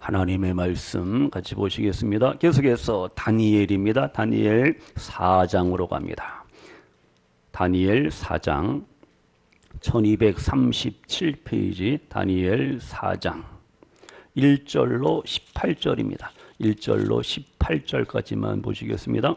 하나님의 말씀 같이 보시겠습니다. 계속해서 다니엘입니다. 다니엘 4장으로 갑니다. 다니엘 4장 1237페이지 다니엘 4장 1절로 18절입니다. 1절로 18절까지만 보시겠습니다.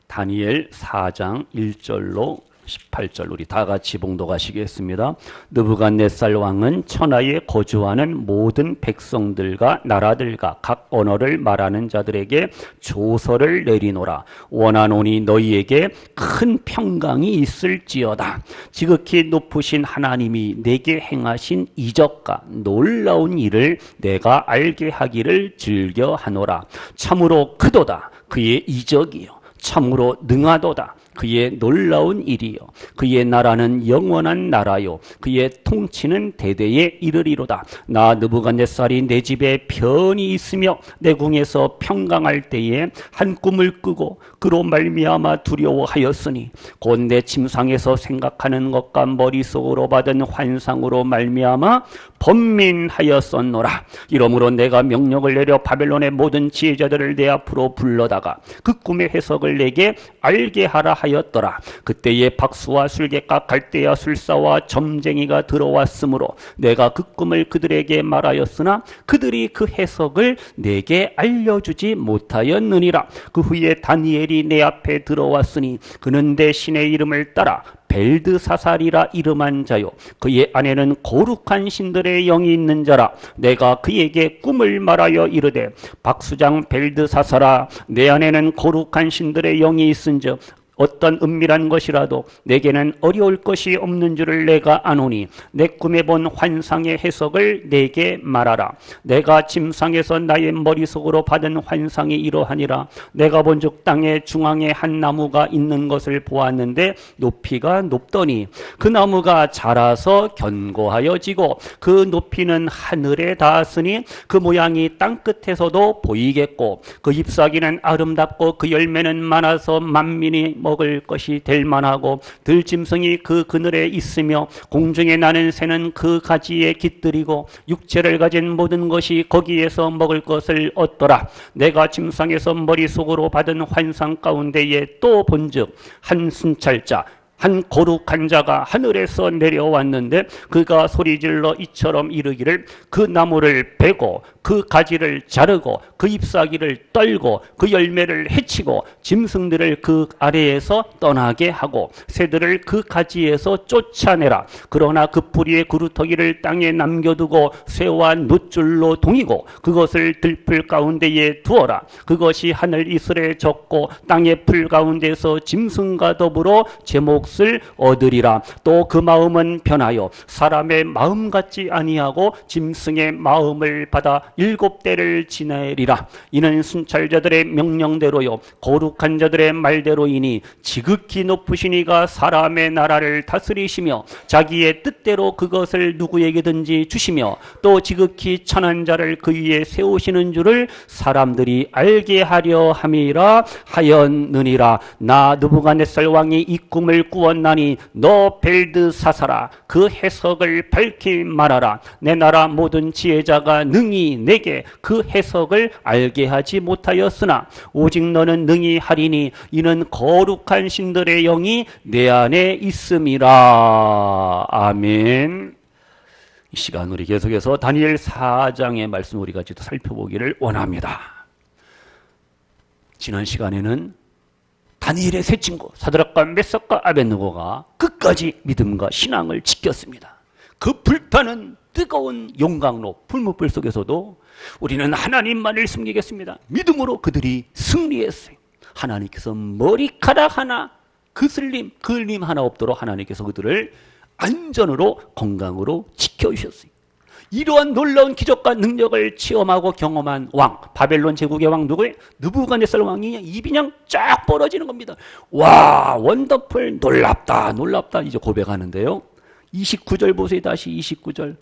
다니엘 4장 1절로 18절 우리 다 같이 봉독하시겠습니다. 느부갓네살 왕은 천하에 거주하는 모든 백성들과 나라들과 각 언어를 말하는 자들에게 조서를 내리노라. 원하노니 너희에게 큰 평강이 있을지어다. 지극히 높으신 하나님이 내게 행하신 이적과 놀라운 일을 내가 알게 하기를 즐겨하노라. 참으로 크도다 그의 이적이요 참으로 능하도다 그의 놀라운 일이요 그의 나라는 영원한 나라요 그의 통치는 대대에 이르리로다. 나 느부갓네살이 내 집에 편히 있으며 내 궁에서 평강할 때에 한 꿈을 꾸고 그로 말미암아 두려워하였으니 곧 내 침상에서 생각하는 것과 머릿속으로 받은 환상으로 말미암아 번민하였었노라. 이러므로 내가 명령을 내려 바벨론의 모든 지혜자들을 내 앞으로 불러다가 그 꿈의 해석을 내게 알게 하라 하였더라. 그때에 박수와 술객과 갈대아 술사와 점쟁이가 들어왔으므로 내가 그 꿈을 그들에게 말하였으나 그들이 그 해석을 내게 알려주지 못하였느니라. 그 후에 다니엘이 내 앞에 들어왔으니 그는 내 신의 이름을 따라 벨드사살이라 이름한 자요 그의 안에는 거룩한 신들의 영이 있는 자라. 내가 그에게 꿈을 말하여 이르되 박수장 벨드사살아 내 안에는 거룩한 신들의 영이 있은즉 어떤 은밀한 것이라도 내게는 어려울 것이 없는 줄을 내가 아노니 내 꿈에 본 환상의 해석을 내게 말하라. 내가 침상에서 나의 머릿속으로 받은 환상이 이러하니라. 내가 본즉 땅의 중앙에 한 나무가 있는 것을 보았는데 높이가 높더니 그 나무가 자라서 견고하여 지고 그 높이는 하늘에 닿았으니 그 모양이 땅 끝에서도 보이겠고 그 잎사귀는 아름답고 그 열매는 많아서 만민이 먹을 것이 될 만하고 들짐승이 그 그늘에 있으며 공중에 나는 새는 그 가지에 깃들이고 육체를 가진 모든 것이 거기에서 먹을 것을 얻더라. 내가 침상에서 머릿속으로 받은 환상 가운데에 또 본즉 한 순찰자 한 거룩한 자가 하늘에서 내려왔는데 그가 소리질러 이처럼 이르기를 그 나무를 베고 그 가지를 자르고 그 잎사귀를 떨고 그 열매를 해치고 짐승들을 그 아래에서 떠나게 하고 새들을 그 가지에서 쫓아내라. 그러나 그 뿌리의 그루터기를 땅에 남겨두고 쇠와 놋줄로 동이고 그것을 들풀 가운데에 두어라. 그것이 하늘 이슬에 젖고 땅의 풀 가운데서 짐승과 더불어 제목 을 얻으리라. 또 그 마음은 변하여 사람의 마음 같지 아니하고 짐승의 마음을 받아 7대를 지내리라. 이는 순찰자들의 명령대로요 거룩한 자들의 말대로이니 지극히 높으신 이가 사람의 나라를 다스리시며 자기의 뜻대로 그것을 누구에게든지 주시며 또 지극히 천한 자를 그 위에 세우시는 줄을 사람들이 알게 하려 함이라 하였느니라. 나 느부갓네살 왕이 이 꿈을 꾸었나니 너 벨드사살아 그 해석을 밝히 말하라. 내 나라 모든 지혜자가 능히 내게 그 해석을 알게 하지 못하였으나 오직 너는 능히 하리니 이는 거룩한 신들의 영이 내 안에 있음이라. 아멘. 이 시간 우리 계속해서 다니엘 4장의 말씀 우리 같이 살펴보기를 원합니다. 지난 시간에는 다니엘의 세 친구 사드락과 메삭과 아벳느고가 끝까지 믿음과 신앙을 지켰습니다. 그 불타는 뜨거운 용광로 불못불 속에서도 우리는 하나님만을 숨기겠습니다. 믿음으로 그들이 승리했어요. 하나님께서 머리카락 하나 그을림 하나 없도록 하나님께서 그들을 안전으로 건강으로 지켜주셨어요. 이러한 놀라운 기적과 능력을 체험하고 경험한 왕, 바벨론 제국의 왕 누구예요? 느부갓네살 왕이 입이 그냥 쫙 벌어지는 겁니다. 와, 원더풀, 놀랍다 이제 고백하는데요. 29절 보세요. 다시 29절.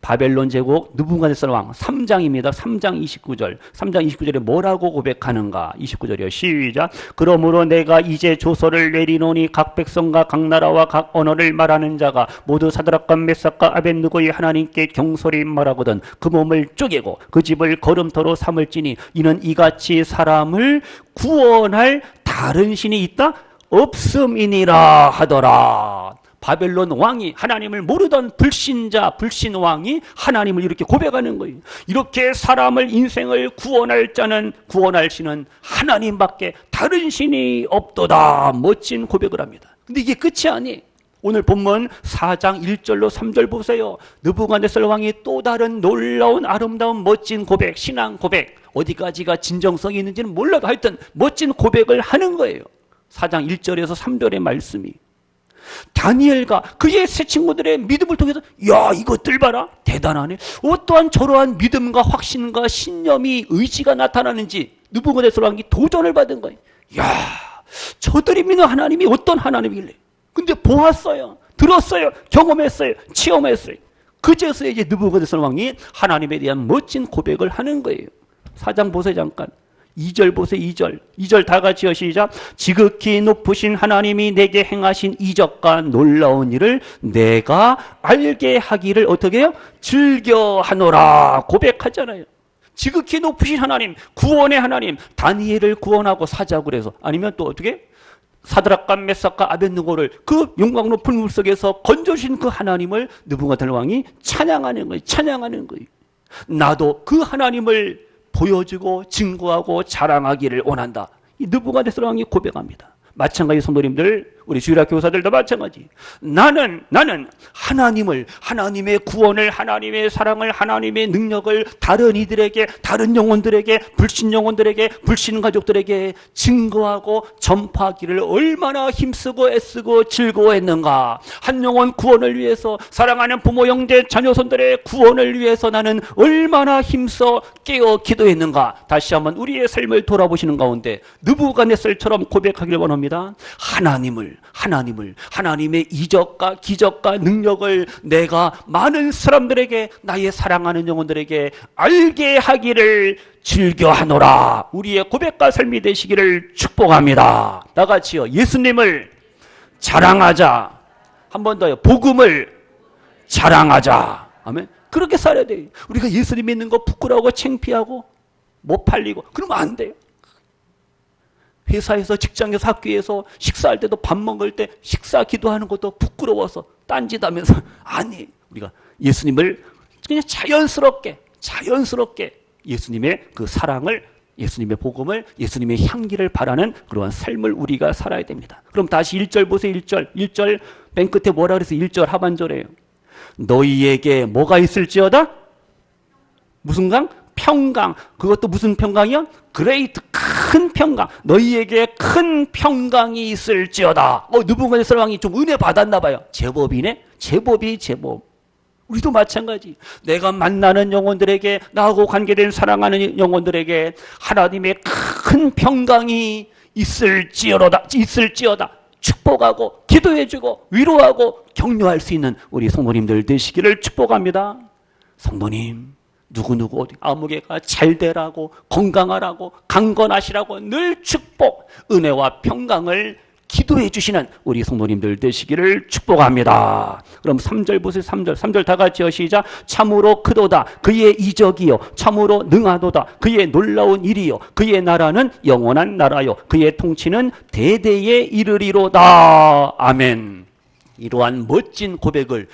바벨론 제국 느부갓네살 왕 3장입니다. 3장 29절. 3장 29절에 뭐라고 고백하는가? 29절이요. 시작. 그러므로 내가 이제 조서를 내리노니 각 백성과 각 나라와 각 언어를 말하는 자가 모두 사드락과 메삭과 아벳느고의 하나님께 경솔히 말하거든 그 몸을 쪼개고 그 집을 걸음터로 삼을지니 이는 이같이 사람을 구원할 다른 신이 있다? 없음이니라 하더라. 바벨론 왕이 하나님을 모르던 불신자, 불신왕이 하나님을 이렇게 고백하는 거예요. 이렇게 사람을 인생을 구원할 자는, 구원할 신은 하나님밖에 다른 신이 없도다. 멋진 고백을 합니다. 근데 이게 끝이 아니에요. 오늘 본문 4장 1절로 3절 보세요. 느부갓네살 왕이 또 다른 놀라운 아름다운 멋진 고백, 신앙 고백, 어디까지가 진정성이 있는지는 몰라도 하여튼 멋진 고백을 하는 거예요. 4장 1절에서 3절의 말씀이 다니엘과 그의 세 친구들의 믿음을 통해서 야 이것들 봐라 대단하네. 어떠한 저러한 믿음과 확신과 신념이 의지가 나타나는지 느부갓네살 왕이 도전을 받은 거예요. 야 저들이 믿는 하나님이 어떤 하나님이길래. 근데 보았어요. 들었어요. 경험했어요. 체험했어요. 그제서야 이제 느부갓네살 왕이 하나님에 대한 멋진 고백을 하는 거예요. 4장 보세요 잠깐. 2절 보세요. 2절 다 같이요. 시작. 지극히 높으신 하나님이 내게 행하신 이적과 놀라운 일을 내가 알게 하기를 어떻게 해요? 즐겨하노라 고백하잖아요. 지극히 높으신 하나님, 구원의 하나님, 다니엘을 구원하고 사자고 그래서 아니면 또 어떻게? 사드락과 메삭과 아벳느고를 그 영광 높은 물 속에서 건져주신 그 하나님을 느부갓네살 왕이 찬양하는 거예요. 찬양하는 거예요. 나도 그 하나님을 보여주고 증거하고 자랑하기를 원한다. 이 느부갓네살 왕이 고백합니다. 마찬가지 성도님들, 우리 주일학교 교사들도 마찬가지. 나는 하나님을, 하나님의 구원을, 하나님의 사랑을, 하나님의 능력을 다른 이들에게, 다른 영혼들에게, 불신 영혼들에게, 불신 가족들에게 증거하고 전파하기를 얼마나 힘쓰고 애쓰고 즐거워했는가. 한 영혼 구원을 위해서, 사랑하는 부모, 형제, 자녀손들의 구원을 위해서 나는 얼마나 힘써 깨어 기도했는가. 다시 한번 우리의 삶을 돌아보시는 가운데 느부갓네살처럼 고백하기를 원합니다. 하나님의 이적과 기적과 능력을 내가 많은 사람들에게, 나의 사랑하는 영혼들에게 알게 하기를 즐겨하노라. 우리의 고백과 삶이 되시기를 축복합니다. 나같이요. 예수님을 자랑하자. 한 번 더요. 복음을 자랑하자. 아멘. 그렇게 살아야 돼요. 우리가 예수님 믿는 거 부끄러워하고 창피하고 못 팔리고 그러면 안 돼요. 회사에서, 직장에서, 학교에서 식사할 때도, 밥 먹을 때 식사 기도하는 것도 부끄러워서 딴짓하면서 아니, 우리가 예수님을 그냥 자연스럽게 예수님의 그 사랑을, 예수님의 복음을, 예수님의 향기를 바라는 그러한 삶을 우리가 살아야 됩니다. 그럼 다시 1절 보세요. 1절 맨 끝에 뭐라 그래서 1절 하반절에요. 너희에게 뭐가 있을지어다? 무슨 강? 평강. 그것도 무슨 평강이요? 그레이트, 큰 평강. 너희에게 큰 평강이 있을지어다. 느부갓네살 왕이 좀 은혜 받았나 봐요. 제법이네. 제법. 우리도 마찬가지. 내가 만나는 영혼들에게, 나하고 관계된 사랑하는 영혼들에게 하나님의 큰 평강이 있을지어다. 축복하고 기도해주고 위로하고 격려할 수 있는 우리 성도님들 되시기를 축복합니다. 성도님, 누구누구 어디 아무개가 잘 되라고, 건강하라고, 강건하시라고 늘 축복, 은혜와 평강을 기도해 주시는 우리 성도님들 되시기를 축복합니다. 그럼 3절 보세요. 3절 다 같이요. 시작. 참으로 크도다 그의 이적이요, 참으로 능하도다 그의 놀라운 일이요, 그의 나라는 영원한 나라요, 그의 통치는 대대에 이르리로다. 아멘. 이러한 멋진 고백을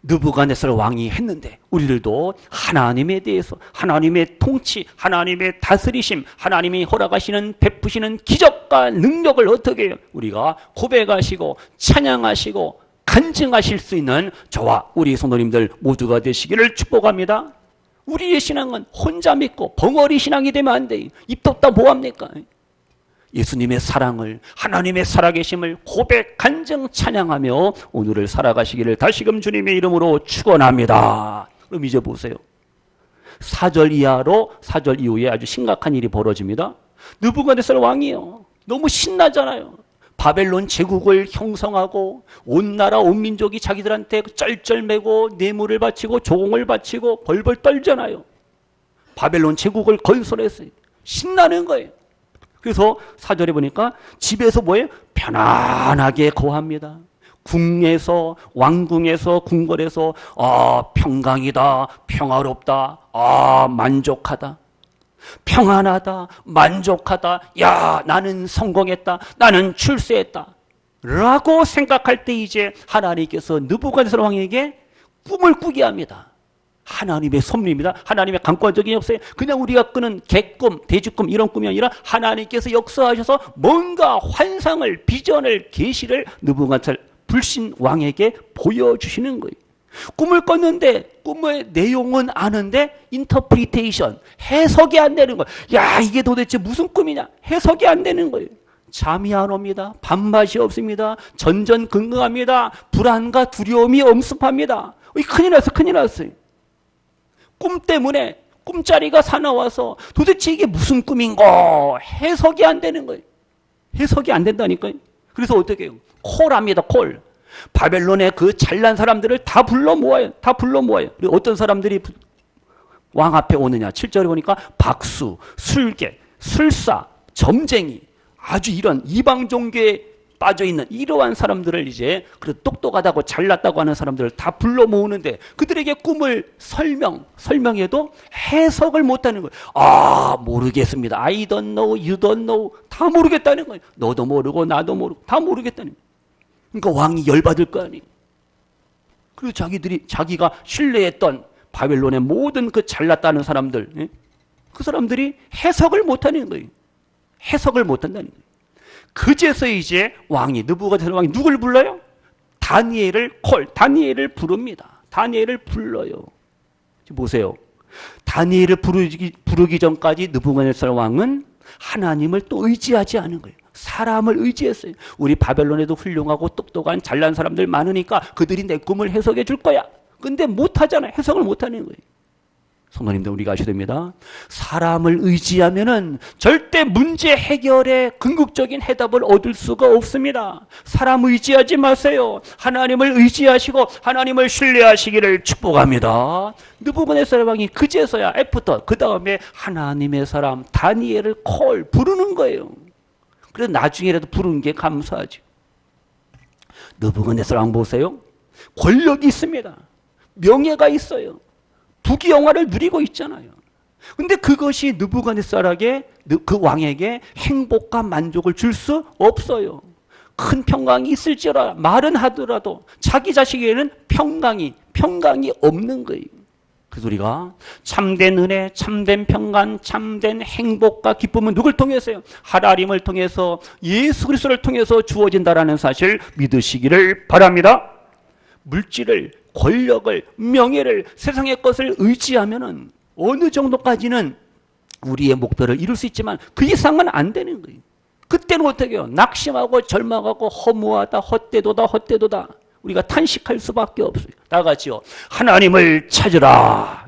느부갓네살 왕이 했는데 우리들도 하나님에 대해서, 하나님의 통치, 하나님의 다스리심, 하나님이 허락하시는 베푸시는 기적과 능력을 어떻게 해요? 우리가 고백하시고 찬양하시고 간증하실 수 있는 저와 우리 성도님들 모두가 되시기를 축복합니다. 우리의 신앙은 혼자 믿고 벙어리 신앙이 되면 안 돼요. 입 덮다 뭐합니까? 예수님의 사랑을, 하나님의 살아계심을 고백, 간증, 찬양하며 오늘을 살아가시기를 다시금 주님의 이름으로 축원합니다. 그럼 이제 보세요. 4절 이후에 아주 심각한 일이 벌어집니다. 느부갓네살 왕이요, 너무 신나잖아요. 바벨론 제국을 형성하고 온 나라 온 민족이 자기들한테 쩔쩔매고 뇌물을 바치고 조공을 바치고 벌벌 떨잖아요. 바벨론 제국을 건설했어요. 신나는 거예요. 그래서 4절에 보니까 집에서 뭐예요? 편안하게 거합니다. 궁에서 왕궁에서 궁궐에서 평강이다, 평화롭다, 만족하다, 평안하다, 만족하다, 야 나는 성공했다, 나는 출세했다 라고 생각할 때 이제 하나님께서 느부갓네살 왕에게 꿈을 꾸게 합니다. 하나님의 섭리입니다. 하나님의 강권적인 역사에 그냥 우리가 꾸는 개꿈, 돼지꿈 이런 꿈이 아니라 하나님께서 역사하셔서 뭔가 환상을, 비전을, 계시를 느부갓네살 불신 왕에게 보여주시는 거예요. 꿈을 꿨는데 꿈의 내용은 아는데 인터프리테이션, 해석이 안 되는 거예요. 야 이게 도대체 무슨 꿈이냐, 해석이 안 되는 거예요. 잠이 안 옵니다. 밥맛이 없습니다. 전전긍긍합니다. 불안과 두려움이 엄습합니다. 큰일 났어, 큰일 났어요. 꿈 때문에 꿈자리가 사나워서 도대체 이게 무슨 꿈인가 해석이 안 되는 거예요. 해석이 안 된다니까요. 그래서 어떻게 해요? 콜합니다. 콜. 바벨론의 그 잘난 사람들을 다 불러 모아요. 다 불러 모아요. 그리고 어떤 사람들이 왕 앞에 오느냐. 7절에 보니까 박수, 술객, 술사, 점쟁이, 아주 이런 이방 종교에 빠져있는 이러한 사람들을 이제 그래도 똑똑하다고 잘났다고 하는 사람들을 다 불러 모으는데 그들에게 꿈을 설명해도 해석을 못하는 거예요. 모르겠습니다. I don't know, you don't know. 다 모르겠다는 거예요. 너도 모르고 나도 모르고 다 모르겠다는 거예요. 그러니까 왕이 열받을 거 아니에요. 그리고 자기가 신뢰했던 바벨론의 모든 그 잘났다는 사람들, 그 사람들이 해석을 못하는 거예요. 해석을 못한다는 거예요. 그제서 이제 느부갓네살 왕이 누굴 불러요? 다니엘을 부릅니다. 다니엘을 불러요. 보세요. 다니엘을 부르기 전까지 느부갓네살 왕은 하나님을 또 의지하지 않은 거예요. 사람을 의지했어요. 우리 바벨론에도 훌륭하고 똑똑한 잘난 사람들 많으니까 그들이 내 꿈을 해석해 줄 거야. 근데 못하잖아요. 해석을 못하는 거예요. 성도님들 우리가 아셔야 됩니다. 사람을 의지하면은 절대 문제 해결에 궁극적인 해답을 얻을 수가 없습니다. 사람 의지하지 마세요. 하나님을 의지하시고 하나님을 신뢰하시기를 축복합니다. 느부갓네살 왕이 그제서야 애프터 그 다음에 하나님의 사람 다니엘을 부르는 거예요. 그래서 나중에라도 부르는 게 감사하죠. 느부갓네살 왕 보세요. 권력이 있습니다. 명예가 있어요. 부귀영화를 누리고 있잖아요. 근데 그것이 느부갓네살에게 그 왕에게 행복과 만족을 줄 수 없어요. 큰 평강이 있을지라 말은 하더라도 자기 자식에게는 평강이 없는 거예요. 그래서 우리가 참된 은혜, 참된 평강, 참된 행복과 기쁨은 누굴 통해서요? 하나님을 통해서 예수 그리스도를 통해서 주어진다라는 사실 믿으시기를 바랍니다. 물질을, 권력을, 명예를, 세상의 것을 의지하면은 어느 정도까지는 우리의 목표를 이룰 수 있지만 그 이상은 안 되는 거예요. 그때는 어떻게 해요? 낙심하고 절망하고 허무하다, 헛되도다. 우리가 탄식할 수밖에 없어요. 다 같이요. 하나님을 찾으라.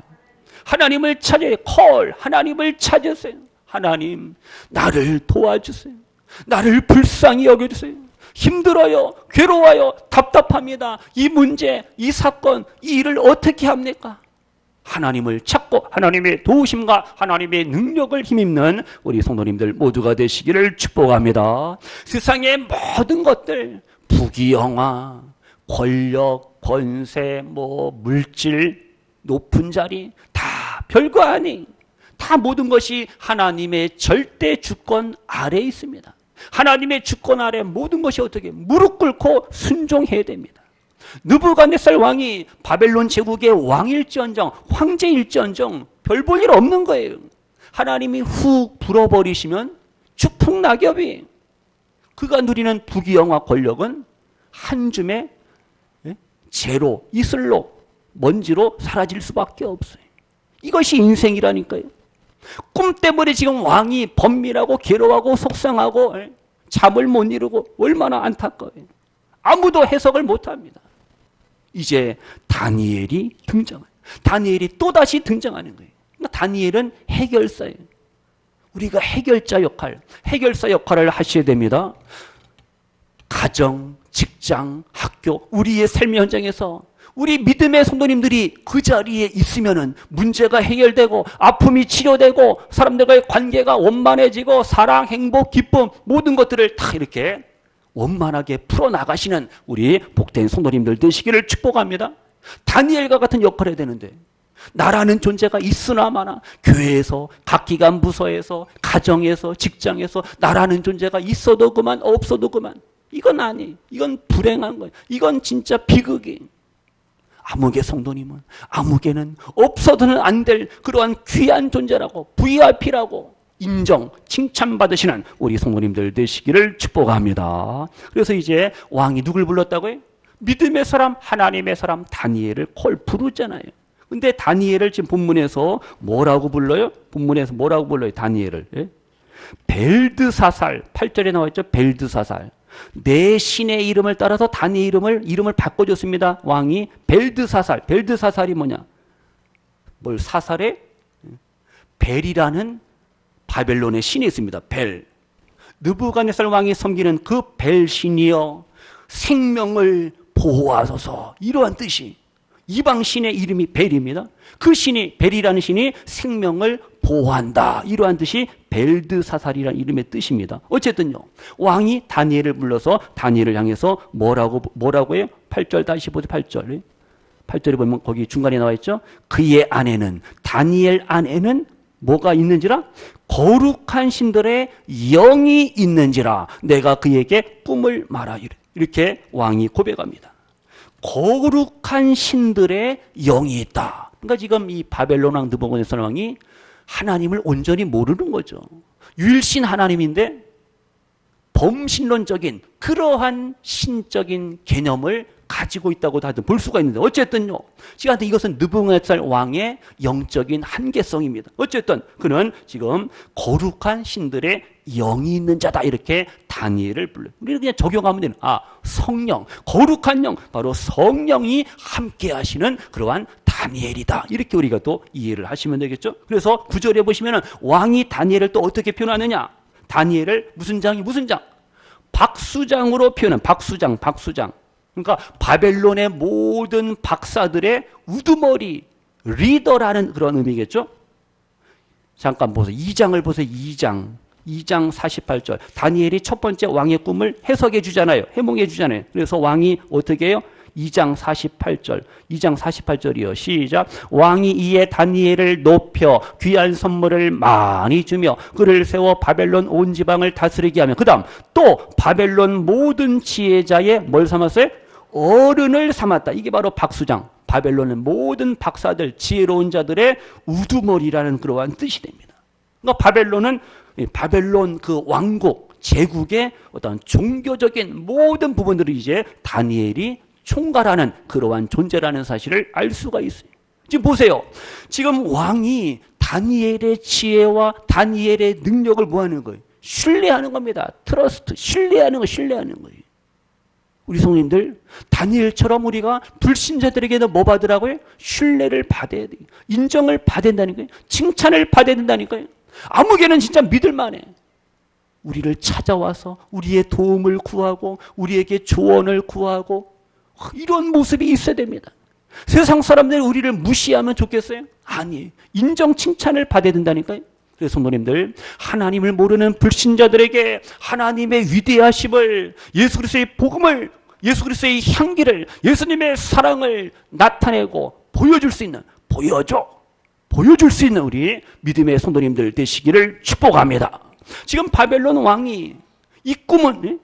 하나님을 찾아요. 하나님을 찾으세요. 하나님, 나를 도와주세요. 나를 불쌍히 여겨주세요. 힘들어요. 괴로워요. 답답합니다. 이 문제, 이 사건, 이 일을 어떻게 합니까? 하나님을 찾고 하나님의 도우심과 하나님의 능력을 힘입는 우리 성도님들 모두가 되시기를 축복합니다. 세상의 모든 것들, 부귀영화, 권력, 권세, 물질, 높은 자리 다 별거 아니. 다 모든 것이 하나님의 절대 주권 아래에 있습니다. 하나님의 주권 아래 모든 것이 어떻게 무릎 꿇고 순종해야 됩니다. 느부갓네살 왕이 바벨론 제국의 왕일지언정 황제일지언정 별 볼 일 없는 거예요. 하나님이 훅 불어버리시면 추풍낙엽이 그가 누리는 부귀영화 권력은 한 줌의 재로 이슬로 먼지로 사라질 수밖에 없어요. 이것이 인생이라니까요. 꿈 때문에 지금 왕이 번민하고 괴로워하고 속상하고 잠을 못 이루고 얼마나 안타까워요. 아무도 해석을 못합니다. 이제 다니엘이 등장해요. 다니엘이 또다시 등장하는 거예요. 다니엘은 해결사예요. 우리가 해결사 역할을 하셔야 됩니다. 가정, 직장, 학교, 우리의 삶의 현장에서 우리 믿음의 성도님들이 그 자리에 있으면은 문제가 해결되고 아픔이 치료되고 사람들과의 관계가 원만해지고 사랑, 행복, 기쁨 모든 것들을 다 이렇게 원만하게 풀어나가시는 우리 복된 성도님들 되시기를 축복합니다. 다니엘과 같은 역할을 해야 되는데 나라는 존재가 있으나 마나 교회에서 각 기관 부서에서 가정에서 직장에서 나라는 존재가 있어도 그만 없어도 그만 이건 아니 이건 불행한 거예요. 이건 진짜 비극이 아무개 성도님은 아무개는 없어서는 안 될 그러한 귀한 존재라고 VIP라고 인정, 칭찬받으시는 우리 성도님들 되시기를 축복합니다. 그래서 이제 왕이 누굴 불렀다고요? 믿음의 사람, 하나님의 사람 다니엘을 부르잖아요. 근데 다니엘을 지금 본문에서 뭐라고 불러요? 본문에서 뭐라고 불러요? 다니엘을. 예? 벨드사살, 8절에 나와 있죠? 벨드사살. 내 신의 이름을 따라서 다니엘 이름을 바꿔줬습니다. 왕이 벨드사살. 벨드사살이 뭐냐? 뭘 사살해? 벨이라는 바벨론의 신이 있습니다. 벨. 느부갓네살 왕이 섬기는 그 벨 신이여 생명을 보호하소서 이러한 뜻이 이방 신의 이름이 벨입니다. 그 신이 벨이라는 신이 생명을 보호한다 이러한 뜻이 벨드사살이라는 이름의 뜻입니다. 어쨌든요 왕이 다니엘을 불러서 다니엘을 향해서 뭐라고 해요? 8절 다시 보세요. 8절에 보면 거기 중간에 나와 있죠. 그의 안에는 다니엘 안에는 뭐가 있는지라? 거룩한 신들의 영이 있는지라 내가 그에게 꿈을 말하 이렇게 왕이 고백합니다. 거룩한 신들의 영이 있다. 그러니까 지금 이 바벨론 왕 느부갓네살 왕이 하나님을 온전히 모르는 거죠. 유일신 하나님인데 범신론적인 그러한 신적인 개념을 가지고 있다고 다들 볼 수가 있는데 어쨌든요. 지금 이것은 느부갓네살 왕의 영적인 한계성입니다. 어쨌든 그는 지금 거룩한 신들의 영이 있는 자다 이렇게 다니엘을 불러요. 우리는 그냥 적용하면 되는 성령, 거룩한 영, 바로 성령이 함께 하시는 그러한 다니엘이다. 이렇게 우리가 또 이해를 하시면 되겠죠. 그래서 9절에 보시면 왕이 다니엘을 또 어떻게 표현하느냐. 다니엘을 무슨 장? 박수장으로 표현한 박수장. 그러니까 바벨론의 모든 박사들의 우두머리, 리더라는 그런 의미겠죠. 잠깐 보세요. 2장을 보세요. 2장 48절. 다니엘이 첫 번째 왕의 꿈을 해석해 주잖아요. 해몽해 주잖아요. 그래서 왕이 어떻게 해요? 2장 48절이요. 시작. 왕이 이에 다니엘을 높여 귀한 선물을 많이 주며 그를 세워 바벨론 온 지방을 다스리게 하며 그 다음 또 바벨론 모든 지혜자의 뭘 삼았어요? 어른을 삼았다. 이게 바로 박수장. 바벨론의 모든 박사들, 지혜로운 자들의 우두머리라는 그러한 뜻이 됩니다. 그러니까 바벨론 그 왕국, 제국의 어떤 종교적인 모든 부분들을 이제 다니엘이 총괄하는 그러한 존재라는 사실을 알 수가 있어요. 지금 보세요. 지금 왕이 다니엘의 지혜와 다니엘의 능력을 뭐 하는 거예요? 신뢰하는 겁니다. 트러스트, 신뢰하는 거예요. 우리 성도님들, 다니엘처럼 우리가 불신자들에게는 뭐 받으라고요? 신뢰를 받아야 돼요. 인정을 받아야 된다니까요. 칭찬을 받아야 된다니까요. 아무개는 진짜 믿을만해. 우리를 찾아와서 우리의 도움을 구하고 우리에게 조언을 구하고 이런 모습이 있어야 됩니다. 세상 사람들이 우리를 무시하면 좋겠어요? 아니, 인정 칭찬을 받아야 된다니까요. 그래서 성도님들, 하나님을 모르는 불신자들에게 하나님의 위대하심을, 예수 그리스도의 복음을, 예수 그리스도의 향기를, 예수님의 사랑을 나타내고 보여줄 수 있는 우리 믿음의 성도님들 되시기를 축복합니다. 지금 바벨론 왕이 이 꿈은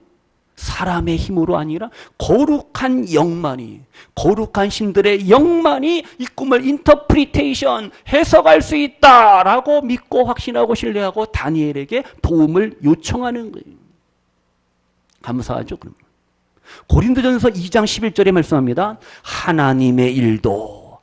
사람의 힘으로 아니라 거룩한 신들의 영만이 이 꿈을 인터프리테이션, 해석할 수 있다라고 믿고 확신하고 신뢰하고 다니엘에게 도움을 요청하는 거예요. 감사하죠. 그럼 고린도전서 2장 11절에 말씀합니다. 하나님의 일도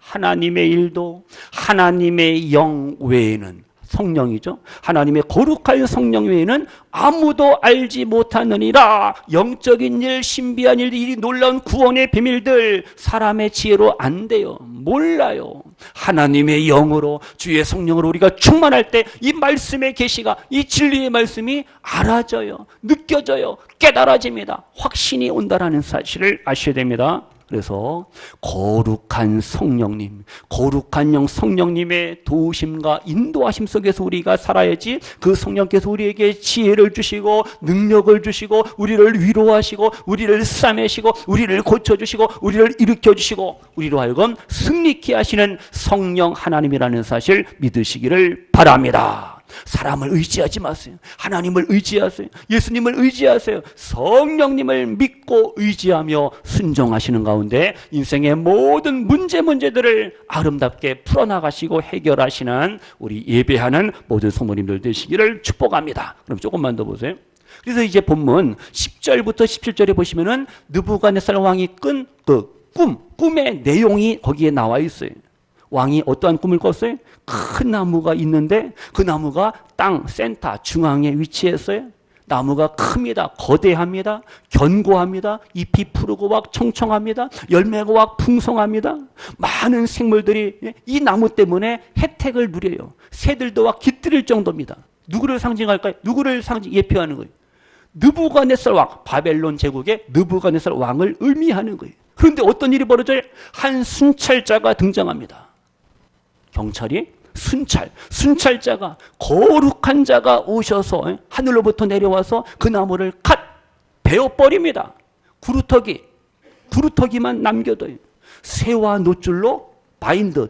하나님의 영 외에는 성령이죠. 하나님의 거룩한 성령 외에는 아무도 알지 못하느니라. 영적인 일, 신비한 일, 이 놀라운 구원의 비밀들 사람의 지혜로 안 돼요. 몰라요. 하나님의 영으로 주의 성령으로 우리가 충만할 때 이 말씀의 계시가, 이 진리의 말씀이 알아져요. 느껴져요. 깨달아집니다. 확신이 온다라는 사실을 아셔야 됩니다. 그래서 거룩한 성령님, 거룩한 영 성령님의 도우심과 인도하심 속에서 우리가 살아야지, 그 성령께서 우리에게 지혜를 주시고 능력을 주시고 우리를 위로하시고 우리를 싸매시고 우리를 고쳐주시고 우리를 일으켜주시고 우리로 하여금 승리케 하시는 성령 하나님이라는 사실 믿으시기를 바랍니다. 사람을 의지하지 마세요. 하나님을 의지하세요. 예수님을 의지하세요. 성령님을 믿고 의지하며 순종하시는 가운데 인생의 모든 문제들을 아름답게 풀어나가시고 해결하시는 우리 예배하는 모든 성도님들 되시기를 축복합니다. 그럼 조금만 더 보세요. 그래서 이제 본문 10절부터 17절에 보시면은 느부갓네살 왕이 꾼 그 꿈의 내용이 거기에 나와 있어요. 왕이 어떠한 꿈을 꿨어요? 큰 나무가 있는데 그 나무가 땅 센터 중앙에 위치했어요. 나무가 큽니다. 거대합니다. 견고합니다. 잎이 푸르고 막 청청합니다. 열매가 막 풍성합니다. 많은 생물들이 이 나무 때문에 혜택을 누려요. 새들도 막 깃들일 정도입니다. 누구를 상징할까요? 누구를 예표하는 거예요? 느부갓네살 왕, 바벨론 제국의 느부갓네살 왕을 의미하는 거예요. 그런데 어떤 일이 벌어져요? 한 순찰자가 등장합니다. 경찰이 순찰자가, 거룩한 자가 오셔서 하늘로부터 내려와서 그 나무를 베어버립니다. 구루터기만 남겨둬요. 새와 노줄로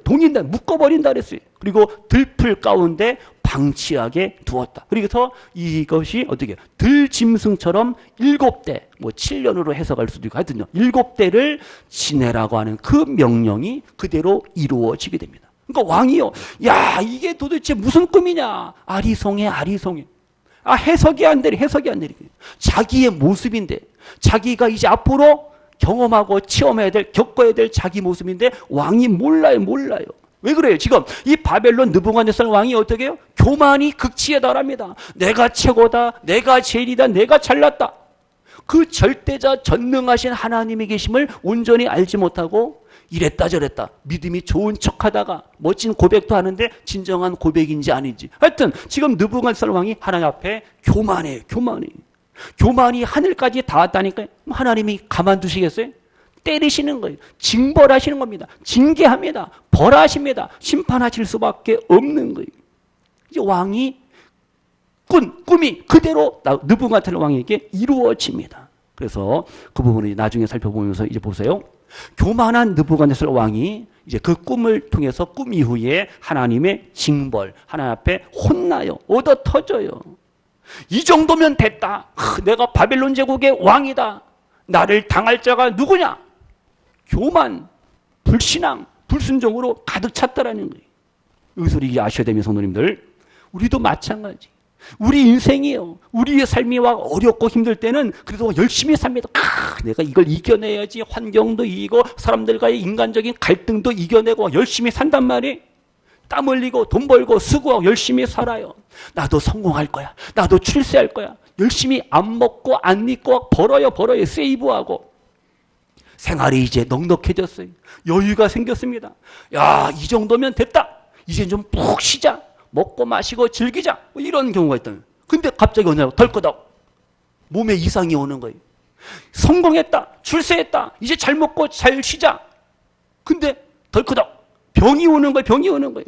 동인다, 묶어버린다 그랬어요. 그리고 들풀 가운데 방치하게 두었다. 그래서 이것이 어떻게 들짐승처럼 7대, 7년으로 해석할 수도 있고 하여튼 7대를 지내라고 하는 그 명령이 그대로 이루어지게 됩니다. 그러니까 왕이요, 야, 이게 도대체 무슨 꿈이냐? 아리송해. 해석이 안 되리. 자기의 모습인데, 자기가 이제 앞으로 경험하고 겪어야 될 자기 모습인데 왕이 몰라요. 왜 그래요? 지금 이 바벨론 느부갓네살 왕이 어떻게 해요? 교만이 극치에 달합니다. 내가 최고다, 내가 제일이다, 내가 잘났다. 그 절대자 전능하신 하나님의 계심을 온전히 알지 못하고 이랬다 저랬다 믿음이 좋은 척하다가 멋진 고백도 하는데 진정한 고백인지 아닌지, 하여튼 지금 느부갓네살 왕이 하나님 앞에 교만해요. 교만이 하늘까지 닿았다니까요. 하나님이 가만두시겠어요? 때리시는 거예요. 징벌하시는 겁니다. 징계합니다. 벌하십니다. 심판하실 수밖에 없는 거예요. 이제 왕이 꿈이 그대로 느부갓네살 왕에게 이루어집니다. 그래서 그 부분을 나중에 살펴보면서 이제 보세요. 교만한 느부갓네살 왕이 이제 그 꿈을 통해서 꿈 이후에 하나님의 징벌, 하나님 앞에 혼나요. 얻어 터져요. 이 정도면 됐다. 내가 바벨론 제국의 왕이다. 나를 당할 자가 누구냐? 교만, 불신앙, 불순종으로 가득 찼다라는 거예요. 여기서 이게 아셔야 됩니다, 성도님들. 우리도 마찬가지. 우리 인생이에요. 우리의 삶이 어렵고 힘들 때는 그래도 열심히 삽니다. 내가 이걸 이겨내야지. 환경도 이기고 사람들과의 인간적인 갈등도 이겨내고 열심히 산단 말이에요. 땀 흘리고 돈 벌고 수고하고 열심히 살아요. 나도 성공할 거야. 나도 출세할 거야. 열심히 안 먹고 안 입고 벌어요. 세이브하고. 생활이 이제 넉넉해졌어요. 여유가 생겼습니다. 야, 이 정도면 됐다. 이제 좀 푹 쉬자. 먹고 마시고 즐기자. 이런 경우가 있다면. 근데 갑자기 어느 날 덜커덕 몸에 이상이 오는 거예요. 성공했다. 출세했다. 이제 잘 먹고 잘 쉬자. 근데 덜커덕 병이 오는 거예요.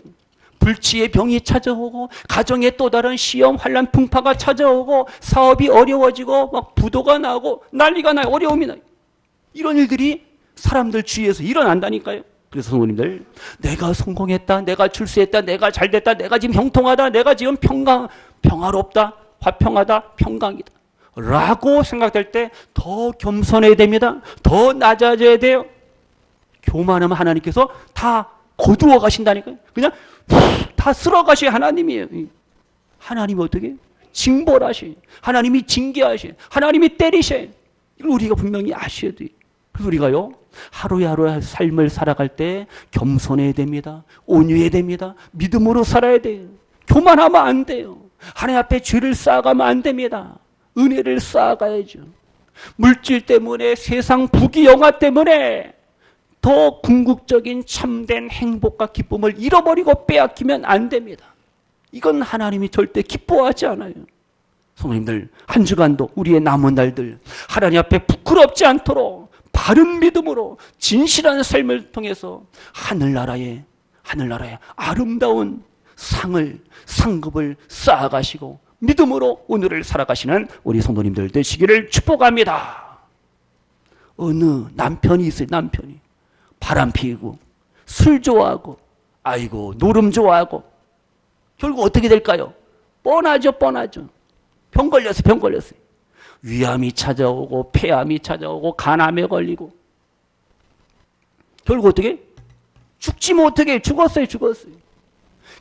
불치의 병이 찾아오고 가정에 또 다른 시험, 환난, 풍파가 찾아오고 사업이 어려워지고 막 부도가 나고 난리가 나요. 어려움이 나요. 이런 일들이 사람들 주위에서 일어난다니까요. 그래서 성도님들, 내가 성공했다, 내가 출세했다, 내가 잘됐다, 내가 지금 형통하다, 내가 지금 평화롭다, 화평하다, 평강이다 라고 생각될 때 더 겸손해야 됩니다. 더 낮아져야 돼요. 교만하면 하나님께서 다 거두어 가신다니까요. 그냥 다 쓸어 가셔야 하나님이에요. 하나님이 어떻게? 징벌하시, 하나님이 징계하시, 하나님이 때리셔. 이걸 우리가 분명히 아셔야 돼요. 그래서 우리가요, 하루하루 삶을 살아갈 때 겸손해야 됩니다. 온유해야 됩니다. 믿음으로 살아야 돼요. 교만하면 안 돼요. 하나님 앞에 죄를 쌓아가면 안 됩니다. 은혜를 쌓아가야죠. 물질 때문에, 세상 부귀영화 때문에 더 궁극적인 참된 행복과 기쁨을 잃어버리고 빼앗기면 안 됩니다. 이건 하나님이 절대 기뻐하지 않아요. 성도님들, 한 주간도 우리의 남은 날들 하나님 앞에 부끄럽지 않도록 바른 믿음으로 진실한 삶을 통해서 하늘나라에 아름다운 상급을 쌓아가시고 믿음으로 오늘을 살아가시는 우리 성도님들 되시기를 축복합니다. 어느 남편이 있어요. 남편이 바람 피우고 술 좋아하고 노름 좋아하고 결국 어떻게 될까요? 뻔하죠. 병 걸렸어요. 위암이 찾아오고 폐암이 찾아오고 간암에 걸리고 결국 어떻게? 죽지 못하게 죽었어요.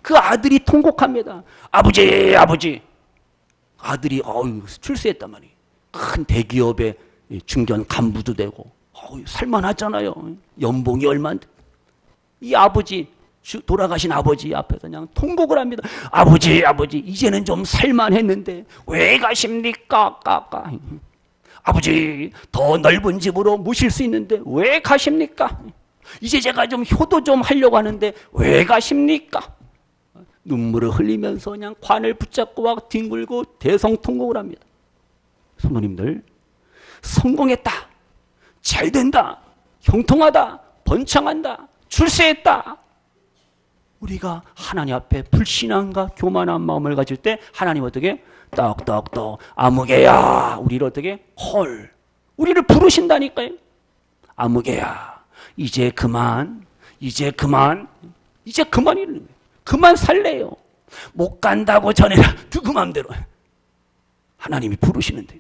그 아들이 통곡합니다. 아버지. 아들이 출세했단 말이에요. 큰 대기업의 중견 간부도 되고 살만하잖아요. 연봉이 얼마인데. 이 아버지, 돌아가신 아버지 앞에서 그냥 통곡을 합니다. 아버지, 이제는 좀 살만했는데 왜 가십니까? 아버지, 더 넓은 집으로 모실 수 있는데 왜 가십니까? 이제 제가 좀 효도 좀 하려고 하는데 왜 가십니까? 눈물을 흘리면서 그냥 관을 붙잡고 와 뒹굴고 대성통곡을 합니다. 성도님들, 성공했다, 잘된다, 형통하다, 번창한다, 출세했다. 우리가 하나님 앞에 불신앙과 교만한 마음을 가질 때 하나님 어떻게? 떡떡떡 아무개야, 우리를 어떻게? 우리를 부르신다니까요. 아무개야, 이제 그만이라는 거예요. 그만 살래요. 못 간다고 전해라. 누구 맘대로. 하나님이 부르시는데.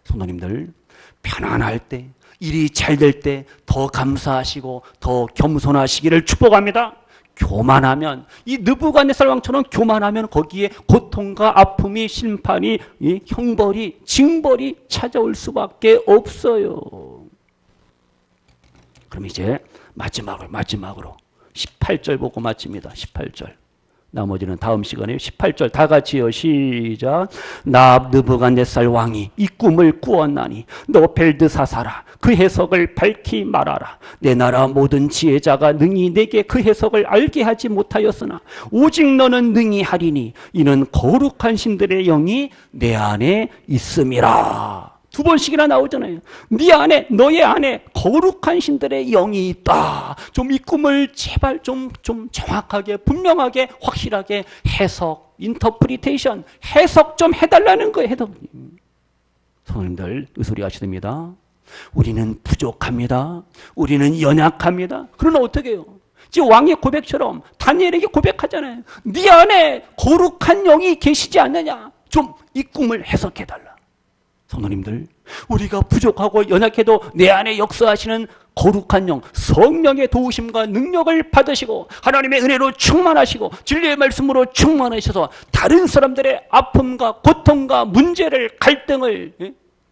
성도님들, 편안할 때, 일이 잘 될 때 더 감사하시고 더 겸손하시기를 축복합니다. 교만하면, 이 느부갓네살 왕처럼 교만하면 거기에 고통과 아픔이, 심판이, 형벌이, 징벌이 찾아올 수밖에 없어요. 그럼 이제 마지막으로 18절 보고 마칩니다. 18절. 나머지는 다음 시간에 18절 다 같이요. 시작. 나 느부갓네살 왕이 이 꿈을 꾸었나니 너 벨드사사라, 그 해석을 밝히 말하라. 내 나라 모든 지혜자가 능히 내게 그 해석을 알게 하지 못하였으나 오직 너는 능히 하리니 이는 거룩한 신들의 영이 내 안에 있음이라. 두 번씩이나 나오잖아요. 네 안에, 너의 안에 거룩한 신들의 영이 있다. 좀 이 꿈을 제발 좀 정확하게, 분명하게, 확실하게 해석, 인터프리테이션, 해석 좀 해달라는 거예요. 해석. 성도님들, 의소리 하시됩니다. 우리는 부족합니다. 우리는 연약합니다. 그러나 어떻게 해요? 지금 왕의 고백처럼 다니엘에게 고백하잖아요. 네 안에 거룩한 영이 계시지 않느냐? 좀 이 꿈을 해석해달라. 성도님들, 우리가 부족하고 연약해도 내 안에 역사하시는 거룩한 영, 성령의 도우심과 능력을 받으시고 하나님의 은혜로 충만하시고 진리의 말씀으로 충만하셔서 다른 사람들의 아픔과 고통과 문제를, 갈등을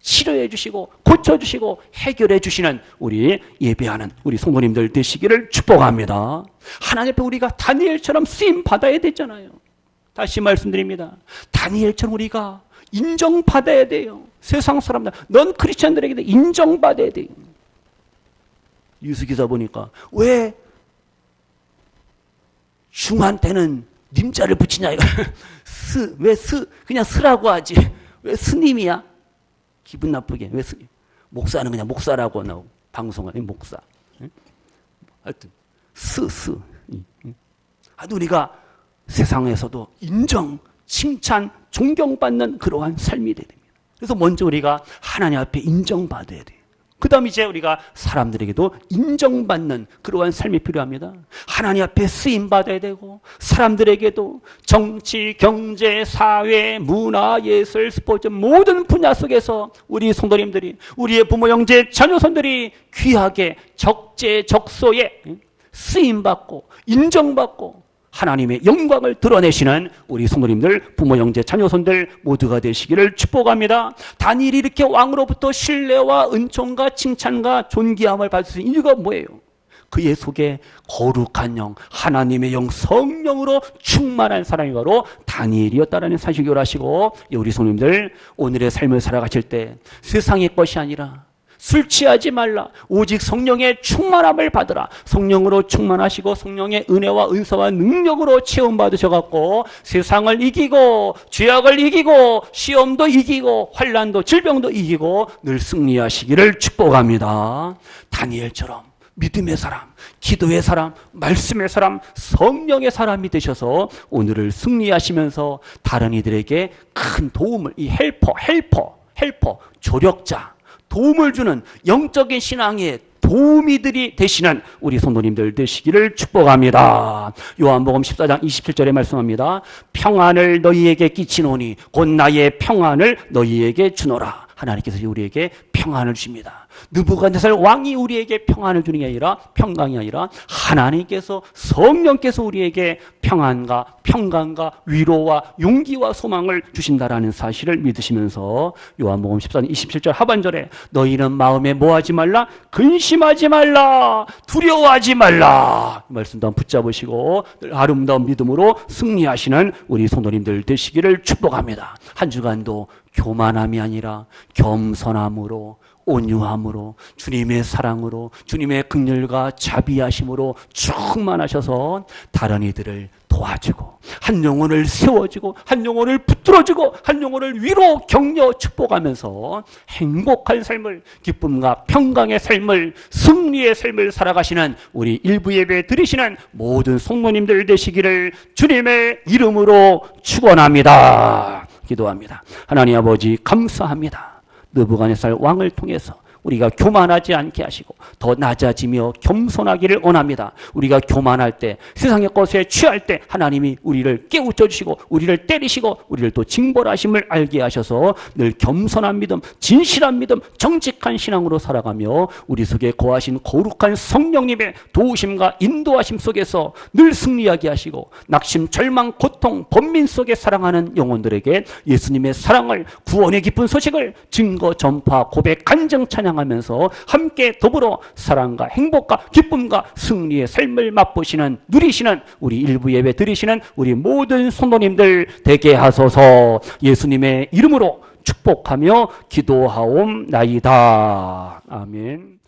치료해 주시고 고쳐주시고 해결해 주시는 우리 예배하는 우리 성도님들 되시기를 축복합니다. 하나님 앞에 우리가 다니엘처럼 쓰임 받아야 되잖아요. 다시 말씀드립니다. 다니엘처럼 우리가 인정받아야 돼요. 세상 사람들, 넌 크리스천들에게도 인정받아야 돼요. 뉴스기사 보니까 왜 중한테는 님자를 붙이냐 이거. 그냥 스라고 하지. 왜 스님이야? 기분 나쁘게. 왜 스님? 목사는 그냥 목사라고 나오고 방송하는 목사. 하여튼 하여튼 우리가 세상에서도 인정, 칭찬, 존경받는 그러한 삶이 돼야 됩니다. 그래서 먼저 우리가 하나님 앞에 인정받아야 돼요. 그 다음 이제 우리가 사람들에게도 인정받는 그러한 삶이 필요합니다. 하나님 앞에 쓰임받아야 되고 사람들에게도 정치, 경제, 사회, 문화, 예술, 스포츠 모든 분야 속에서 우리 성도님들이, 우리의 부모, 형제, 자녀손들이 귀하게 적재적소에 쓰임받고 인정받고 하나님의 영광을 드러내시는 우리 성도님들, 부모, 형제, 자녀손들 모두가 되시기를 축복합니다. 다니엘이 이렇게 왕으로부터 신뢰와 은총과 칭찬과 존귀함을 받을 수 있는 이유가 뭐예요? 그의 속에 거룩한 영, 하나님의 영, 성령으로 충만한 사람이 바로 다니엘이었다라는 사실 기억하시고, 우리 성도님들 오늘의 삶을 살아가실 때 세상의 것이 아니라 술 취하지 말라. 오직 성령의 충만함을 받으라. 성령으로 충만하시고 성령의 은혜와 은사와 능력으로 체험받으셔갖고 세상을 이기고 죄악을 이기고 시험도 이기고 환난도 질병도 이기고 늘 승리하시기를 축복합니다. 다니엘처럼 믿음의 사람, 기도의 사람, 말씀의 사람, 성령의 사람이 되셔서 오늘을 승리하시면서 다른 이들에게 큰 도움을, 이 헬퍼, 조력자, 도움을 주는 영적인 신앙의 도우미들이 되시는 우리 성도님들 되시기를 축복합니다. 요한복음 14장 27절에 말씀합니다. 평안을 너희에게 끼치노니 곧 나의 평안을 너희에게 주노라. 하나님께서 우리에게 평안을 주십니다. 느부갓네살 왕이 우리에게 평안을 주는 게 아니라, 평강이 아니라 하나님께서, 성령께서 우리에게 평안과 평강과 위로와 용기와 소망을 주신다라는 사실을 믿으시면서 요한복음 14장 27절 하반절에 너희는 마음에 뭐하지 말라? 근심하지 말라, 두려워하지 말라, 이 말씀도 한번 붙잡으시고 아름다운 믿음으로 승리하시는 우리 성도님들 되시기를 축복합니다. 한 주간도 교만함이 아니라 겸손함으로, 온유함으로, 주님의 사랑으로, 주님의 긍휼과 자비하심으로 충만하셔서 다른 이들을 도와주고 한 영혼을 세워주고 한 영혼을 붙들어주고 한 영혼을 위로 격려 축복하면서 행복한 삶을, 기쁨과 평강의 삶을, 승리의 삶을 살아가시는 우리 일부 예배 드리시는 모든 성도님들 되시기를 주님의 이름으로 축원합니다. 기도합니다. 하나님 아버지 감사합니다. 느부갓네살 왕을 통해서 우리가 교만하지 않게 하시고 더 낮아지며 겸손하기를 원합니다. 우리가 교만할 때, 세상의 것에 취할 때 하나님이 우리를 깨우쳐 주시고 우리를 때리시고 우리를 또 징벌하심을 알게 하셔서 늘 겸손한 믿음, 진실한 믿음, 정직한 신앙으로 살아가며 우리 속에 거하신 거룩한 성령님의 도우심과 인도하심 속에서 늘 승리하게 하시고 낙심, 절망, 고통, 번민 속에 사랑하는 영혼들에게 예수님의 사랑을, 구원의 깊은 소식을 증거, 전파, 고백, 간증, 찬양 하면서 함께 더불어 사랑과 행복과 기쁨과 승리의 삶을 맛보시는, 누리시는 우리 일부 예배 드리시는 우리 모든 성도님들 되게 하소서. 예수님의 이름으로 축복하며 기도하옵나이다. 아멘.